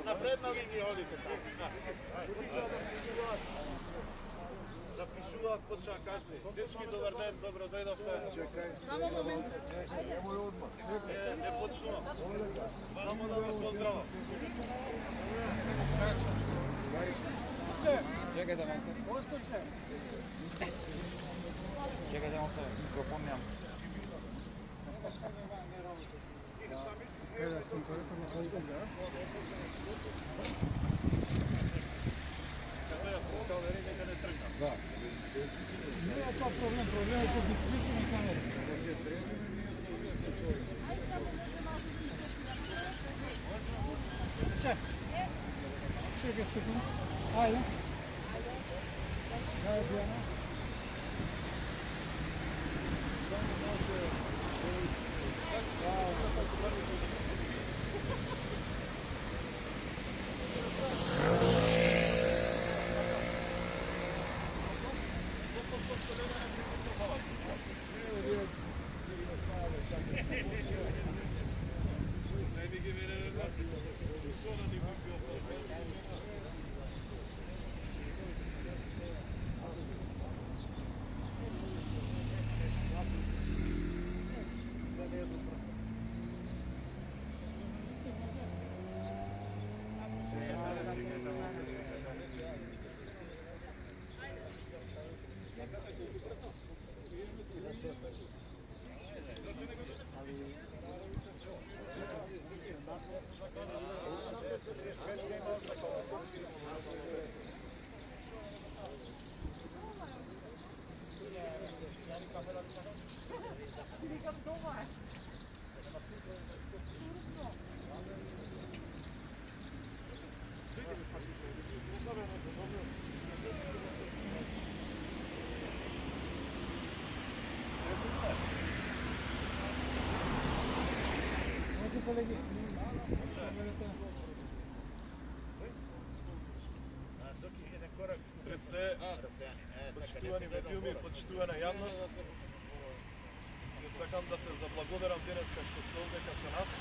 На предна линија одите таму. Почнаа да пишуваат. Да пишуваат, почнаа кажни. Дечки, добар ден, добро дојдовте. Чекај. Само момент. Не почнувам. Само да ве поздравам. Чекајте малку. Чекајте малку, микрофон немам. Да. Нема тоа проблем, проблемот е да исклучиме камерите. Чекај секунд. Ајде. Ајде, Диана. Колеги, еден корак пред се, почитувани медиуми, почитувана јавност. Сакам да се заблагодарам денеска што сте овдека со нас.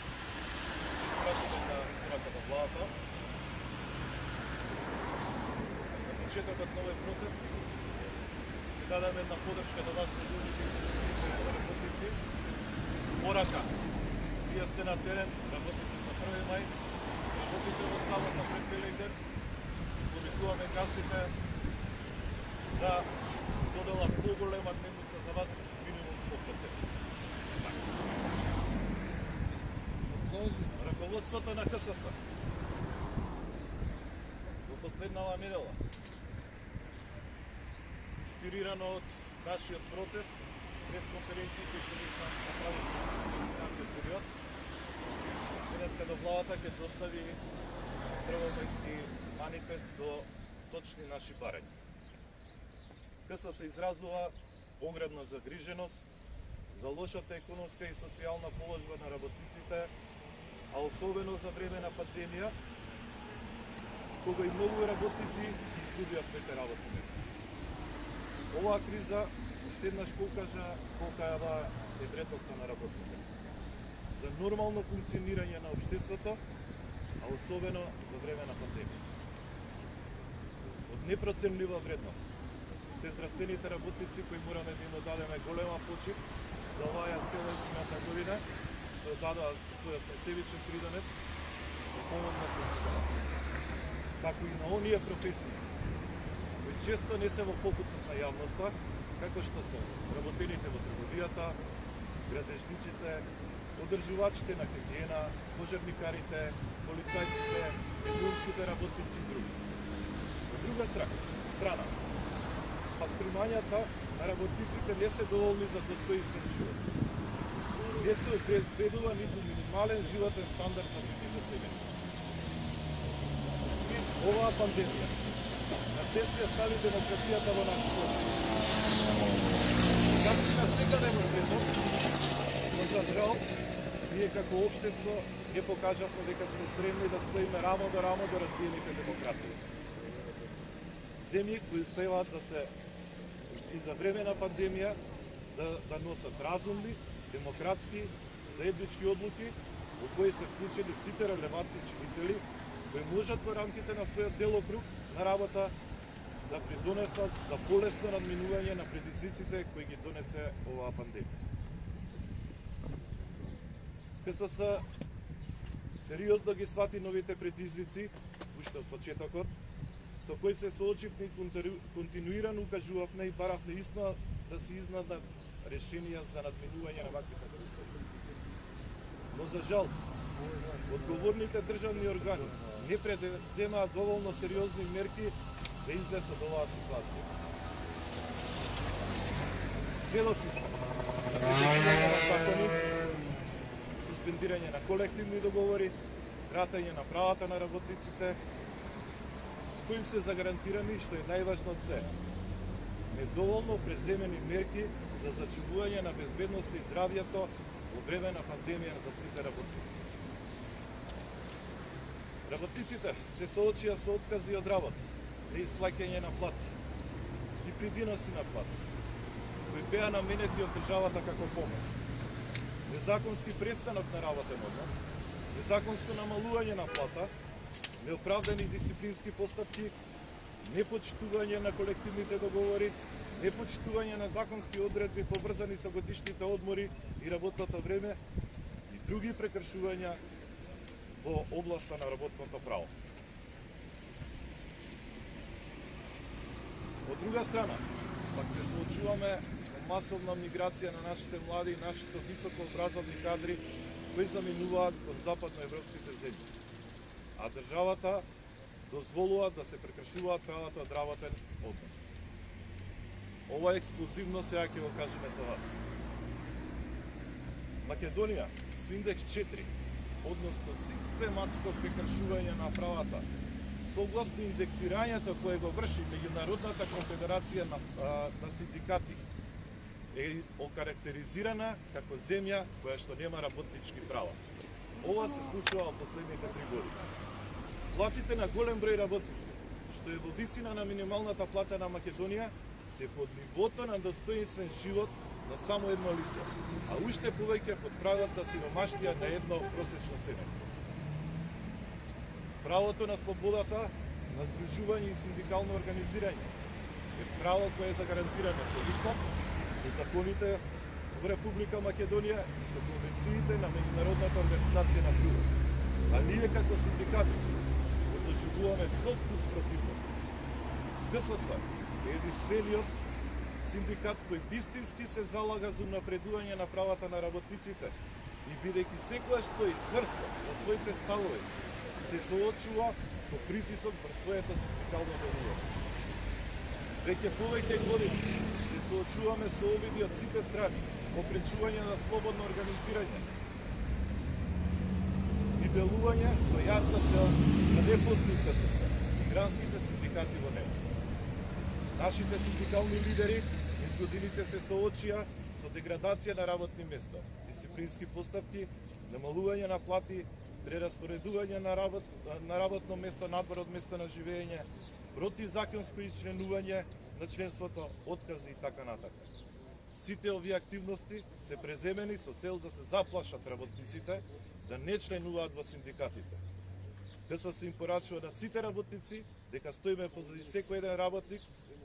Испратите на рака на владата. На почетокот на овој протест ќе дадеме една подршка до вас, луѓето работници. Порака. Вие сте на терен, работите за 1 мај, работите во салата пред Великден, повикуваме гостите да доделат поголема дневница за вас, минимум 100%. Раководството на КСС во последнава недела, инспирирано од нашиот протест, пресконференции кои што бивме направени во период, денеска до владата ќе достави првомајски манифест со точни наши барања. КСС се изразува огромна загриженост за лошата економска и социјална положба на работниците, а особено за време на пандемија, кога и многу работници изгубија своите работни места. Оваа криза уште еднаш покажа колка е вредноста на работните за нормално функционирање на општеството, а особено за време на пандемија. Од непроценлива вредност се здравствените работници кои мораме да им дадеме голема почит за оваа цела измината година, што дадоа својот несебичен придонес да помогнат на системот. Како и на оние професии кои често не се во фокусот на јавноста, како што се работените во трговијата, градежниците, одржувачите на хигиена, пожарникарите, полицајците, медицинските работници и други. Од друга страна, пак примањата на работниците не се доволни за достоинствен живот. Не се обезбедува ниту минимален животен стандард за нивните семејства. Оваа пандемија на тесија стави демократијата во наш живот. Както на секаде во светот, но за жал, ние како општество не покажавме дека сме сремни да стоиме рамо до развиените демократии. Земји кои успеваат да се и за време на пандемија да носат разумни, демократски, заеднички одлуки во кои се вклучени сите релевантни чинители кои можат во рамките на својот делокруг на работа да придонесат за полесно надминување на предизвиците кои ги донесе оваа пандемија. КСС сериозно ги свати новите предизвици, уште од почетокот, со кои се соочивме и континуирано укажувавме и баравме истина да се изнадат решенија за надминување на ваквите предизвици. Но за жал, одговорните државни органи не предземаат доволно сериозни мерки за излез од оваа ситуација. Сведоци сме за прекршување на закони, суспендирање на колективни договори, кратење на правата на работниците, кои им се загарантирани, што е најважно од се, недоволно преземени мерки за зачувување на безбедноста и здравјето во време на пандемија за сите работници. Работниците се соочија со откази од работа, неисплаќање на плати и придиноси на плати, кои беа наменети од државата како помош. Незаконски престанок на работен однос, незаконско намалување на плата, неоправдани дисциплински постапки, непочитување на колективните договори, непочитување на законски одредби поврзани со годишните одмори и работното време и други прекршувања во областа на работното право. Од друга страна, пак се соочуваме со масовна миграција на нашите млади и нашите високообразовни кадри кои заминуваат кон западноевропските земји, а државата дозволува да се прекршуваат правата од работен однос. Ова ексклузивно сега ќе го кажеме за вас. Македонија со индекс 4, односно систематско прекршување на правата, согласно индексирањето кое го врши Меѓународната конфедерација на синдикати, е окарактеризирана како земја која што нема работнички права. Ова се случува во последните 3 години. Платите на голем број работници, што е во висина на минималната плата на Македонија, се под нивото на достоинствен живот на само едно лице, а уште повеќе под прагот на сиромаштија на едно просечно семејство. Правото на слободата на здружување и синдикално организирање е право кое е загарантирано со Устав, со законите во Република Македонија и со конвенциите на Меѓународната организација на трудот. А ние како синдикати го доживуваме толку спротивно. КСС е единствениот синдикат кој вистински се залага за напредување на правата на работниците и бидејќи секогаш тој цврсто од своите ставови се соочува со притисок врз своето синдикално делување. Веќе повеќе години се соочуваме со обиди од сите страни во пречување на слободно организирање и делување со јасна цел да не постои КСС и гранските синдикати во него. Нашите синдикални лидери низ годините се соочија со деградација на работни места, дисциплински постапки, намалување на плати, прераспоредување на работно место надвор од место на живење, противзаконско исчленување на членството, откази и така натака. Сите овие активности се преземени со цел да се заплашат работниците да не членуваат во синдикатите. КСС им порачува на сите работници дека стоиме позади секој еден работник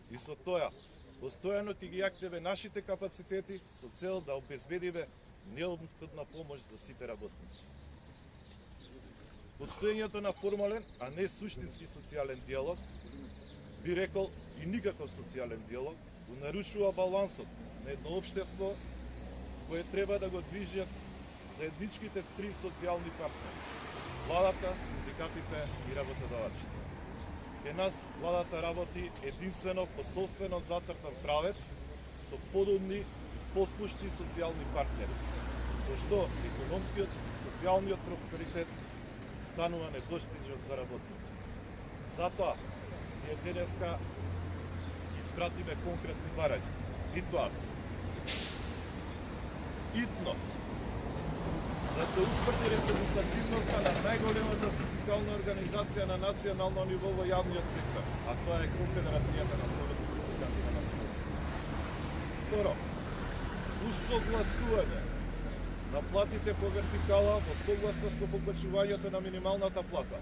и со тоа постојано ќе ги јакнеме нашите капацитети со цел да обезбедиме неопходна помош за сите работници. Постоењето на формален, а не суштински социјален диалог, би рекол и никаков социјален диалог, го нарушува балансот на едно општество кое треба да го движат заедничките 3 социјални партнери: владата, синдикатите и работодавачите. Ке нас владата работи единствено по собствено зацртан правец со подобни и послушни социјални партнери, со што економскиот и социјалниот просперитет станува недостижен за работник. Затоа ние денеска испратиме конкретни барања. И тоа се итно да се утврди репрезентативноста на најголемата синдикална организација на национално ниво во јавниот сектор, а тоа е Конфедерацијата на слободни синдикати на Македонија. Второ, усогласување на платите по вертикала во согласност со покачувањето на минималната плата.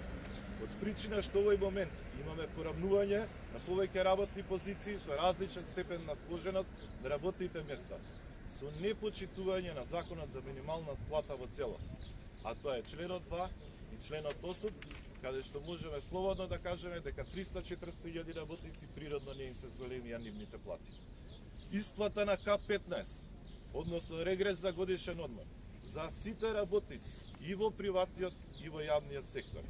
Од причина што овој момент имаме поравнување на повеќе работни позиции со различен степен на сложеност на работните места, со непочитување на законот за минимална плата во целост. А тоа е членот 2 и членот 8, каде што можеме слободно да кажеме дека 300-400 илјади работници природно не им се зголемија нивните плати. Исплата на К15, односно регрес за годишен одмор, за сите работници и во приватниот и во јавниот сектор.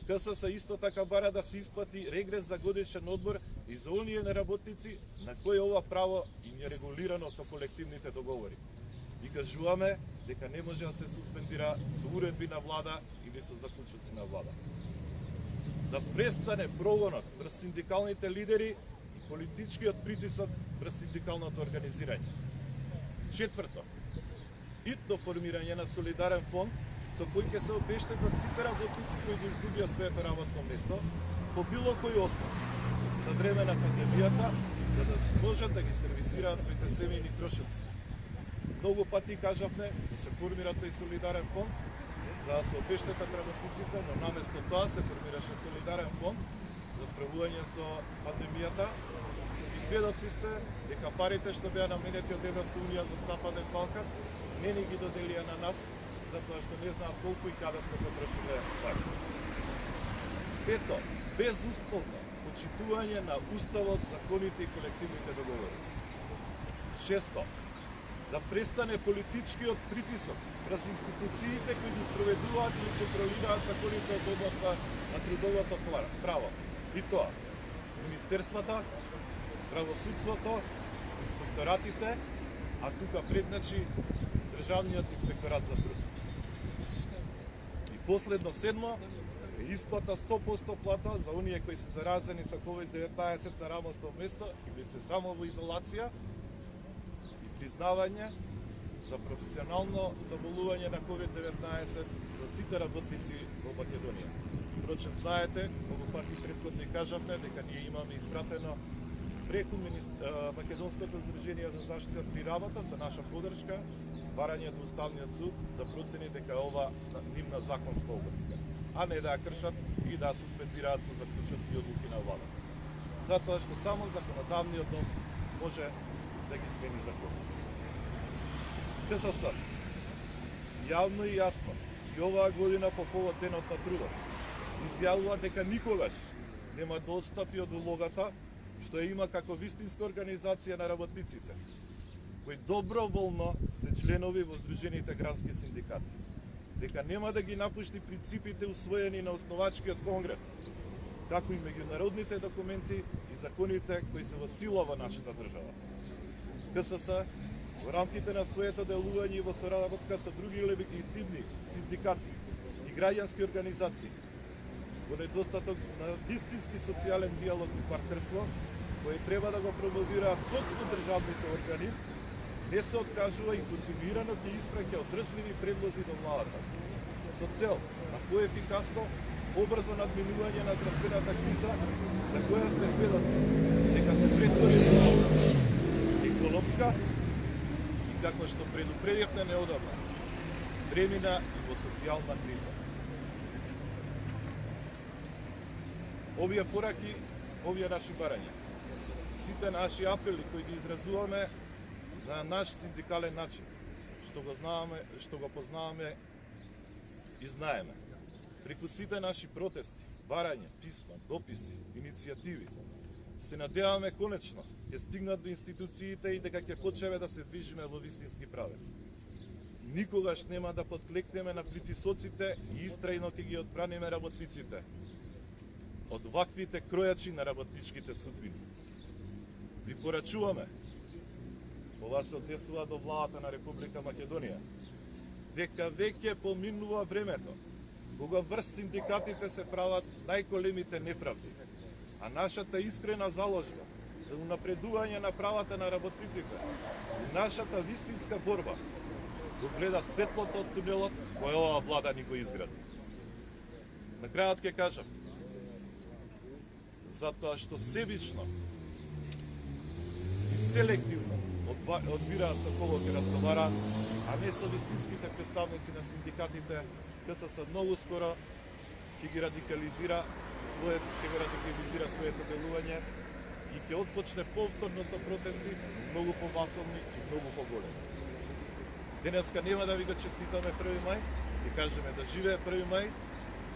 КСС исто така бара да се исплати регрес за годишен одмор и за оние работници на кои ова право им е регулирано со колективните договори. И кажуваме дека не може да се суспендира со уредби на влада или со заклучоци на влада. Да престане прогонот врз синдикалните лидери и политичкиот притисок врз синдикалното организирање. Четврто, итно формирање на солидарен фонд со кој ќе се обештетат сите работници кои го изгубија своето работно место по било кој основ за време на пандемијата, за да можат да ги сервисираат своите семејни трошоци. Многу пати кажавме да се формира тој солидарен фонд за да се обештетат работниците, но наместо тоа се формираше солидарен фонд за справување со пандемијата. И сведоци сте дека парите што беа наменети од Европска унија за Западен Балкан не ни ги доделија на нас, затоа што не знаат колку и каде сме потрошиле пари. Пето, безусловно почитување на Уставот, законите и колективните договори. Шесто, да престане политичкиот притисок врз институциите кои ги спроведуваат и контролираат законите од областа на трудовото право. И тоа, министерствата, правосудството, инспекторатите, а тука предначи Државниот инспекторат за труд. И последно седмо, е исплата 100% плата за оние кои се заразени со COVID-19 на рамостово место или се само во изолација и признавање за професионално заболување на COVID-19 за сите работници во Македонија. Впрочем, знаете, многу пати претходно кажавме дека ние имаме испратено преку Македонското здружение за заштита при работа со наша подршка барање до Уставниот суд да процени дека ова нивна законска обврска, а не да ја кршат и да суспендираат со заклучоци и одлуки на влада. Затоа што само законодавниот дом може да ги смени закон. КСС јавно и јасно и оваа година по повод денот на трудот изјавува дека никогаш нема да отстапи од улогата што ја има како вистинска организација на работниците, кои доброволно се членови во Сдружените грански синдикати, дека нема да ги напушти принципите усвоени на основачкиот конгрес, како и меѓународните документи и законите кои се во сила во нашата држава. КСС во рамките на своето делување и во соработка со други легитимни синдикати и граѓански организации, во недостаток на истински социјален диалог и партнерство, кој треба да го промовираат точно државните органи, не се откажува и континуирано ќе испраќа одржливи предлози до владата, со цел на поефикасно, побрзо надминување на здравствената криза, на која сме сведоци дека се претвори во економска и, како што предупредивме неодамна, премина и во социјална криза. Овие пораки, овие наши барања, сите наши апели кои ги изразуваме на наш синдикален начин, што го познаваме и знаеме. Преку сите наши протести, барања, писма, дописи, иницијативи, се надеваме конечно ќе стигнат до институциите и дека ќе почнеме да се движиме во вистински правец. Никогаш нема да подклекнеме на притисоците и истрајно ќе ги одбраниме работниците од ваквите кројачи на работничките судбини. Ви порачуваме, ова се однесува до владата на Република Македонија, дека веќе поминува времето кога врз синдикатите се прават најголемите неправди, а нашата искрена заложба за унапредување на правата на работниците и нашата вистинска борба го гледа светлото од тунелот кој оваа влада ни го изгради. На крајот ќе кажам, затоа што себично и селективно од одбираат со кого ќе разговараат, а не со вистинските представници на синдикатите. КСС многу скоро ќе ги радикализира своето делување и ќе отпочне повторно со протести многу помасовни и многу поголеми. Денеска нема да ви го честитаме 1 мај и кажеме да живее 1 мај,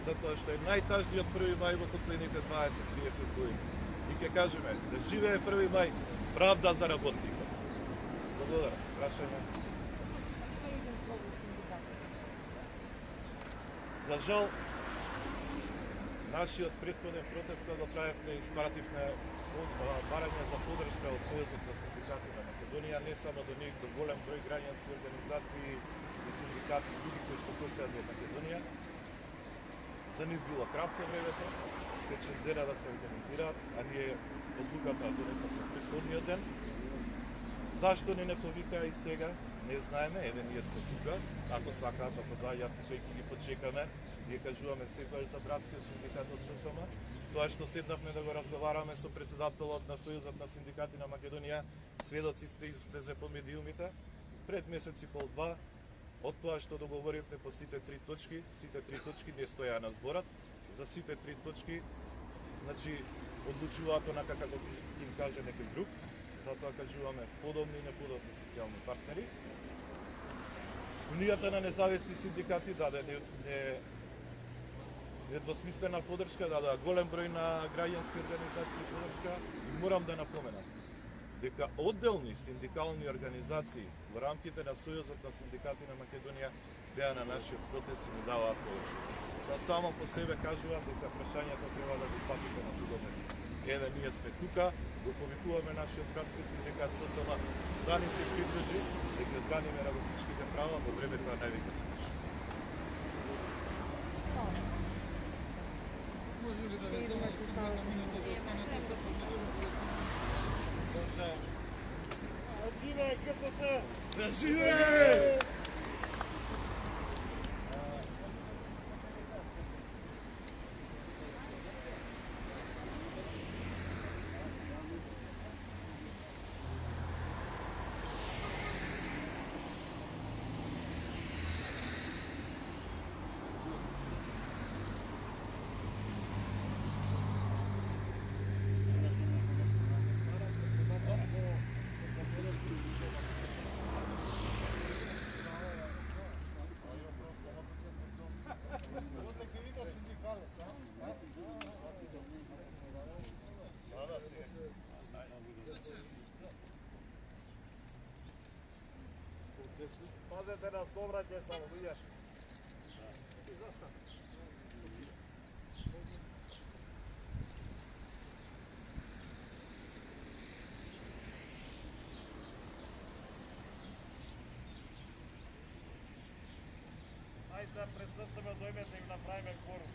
затоа што е најтажниот 1 мај во последните 20-30 години. И ќе кажеме да живее 1 мај, правда за работникот. Благодарам. Прашање. Има единство во синдикатот. За жал, нашиот претходен протест кога го правевме, испративме барање за подршка од Сојузот на синдикати на Македонија, не само до нив, до голем број граѓански организации и синдикати и други кои што постојат во Македонија. За нив било кратко времето, 5-6 дена да се организираат, а ние одлуката донесовме претходниот ден. Зашто не повикаа и сега? Не знаеме, еве ние сме тука, ако сакаат да подоаѓаат тука и ги почекаме, ние кажуваме секогаш за братскиот синдикат од ССМ. Тоа што седнавме да го разговараме со председателот на Сојузот на синдикати на Македонија, сведоци сте по медиумите, пред месец и пол-два, од тоа што договоривме по сите три точки не стоја на зборот, за сите три точки, значи, одлучуваат онака како им каже некој друг, затоа кажуваме подобни и неподобни социјални партнери. Унијата на независни синдикати даде недвосмислена подршка, даде голем број на граѓански организации подршка и морам да напоменам дека одделни синдикални организации во рамките на Сојузот на синдикати на Македонија беа на нашиот протест и ни даваат подршка. Да само по себе кажува дека прашањето треба да го патите на друго место. Еве ние сме тука, го повикуваме нашиот градски синдикат ССМ да ни се придружи, дека браниме работничките права во времето на највеќе се пише. Може ли да ве земам една минута да останете со фабричното Може. Да живее КСС! Да живее! Пазете нас, добра ќе само, луѓе. Ај се пред ССМ дојмете да им направиме кворум.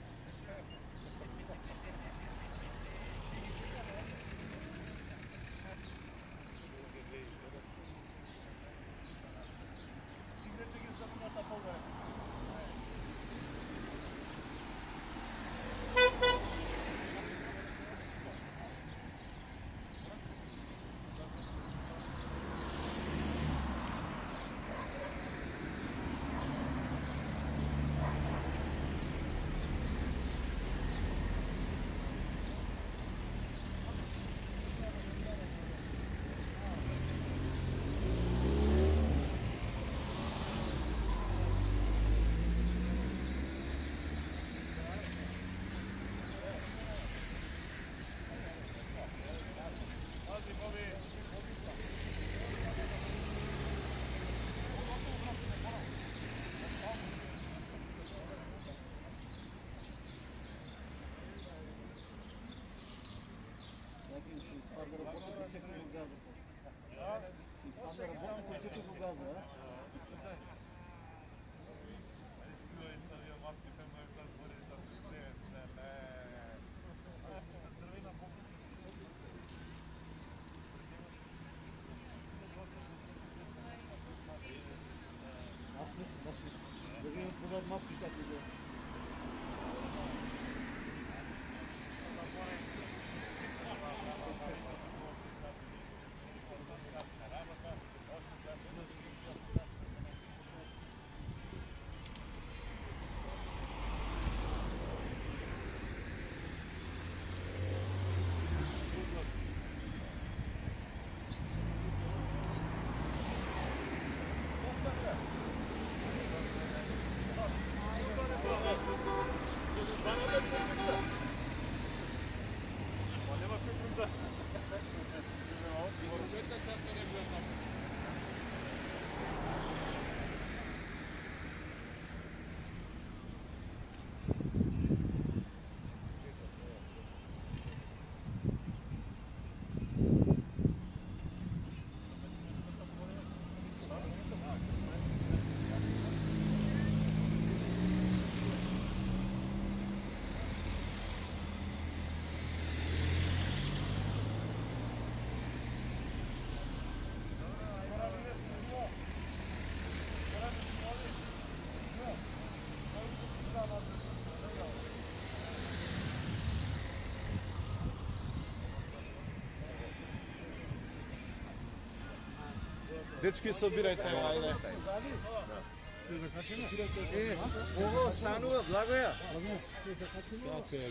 Да ви продадат маски как и Dečki, събирайте, айде. Ovo stanува, blago ja. Odnos, to je da kako Всяка е.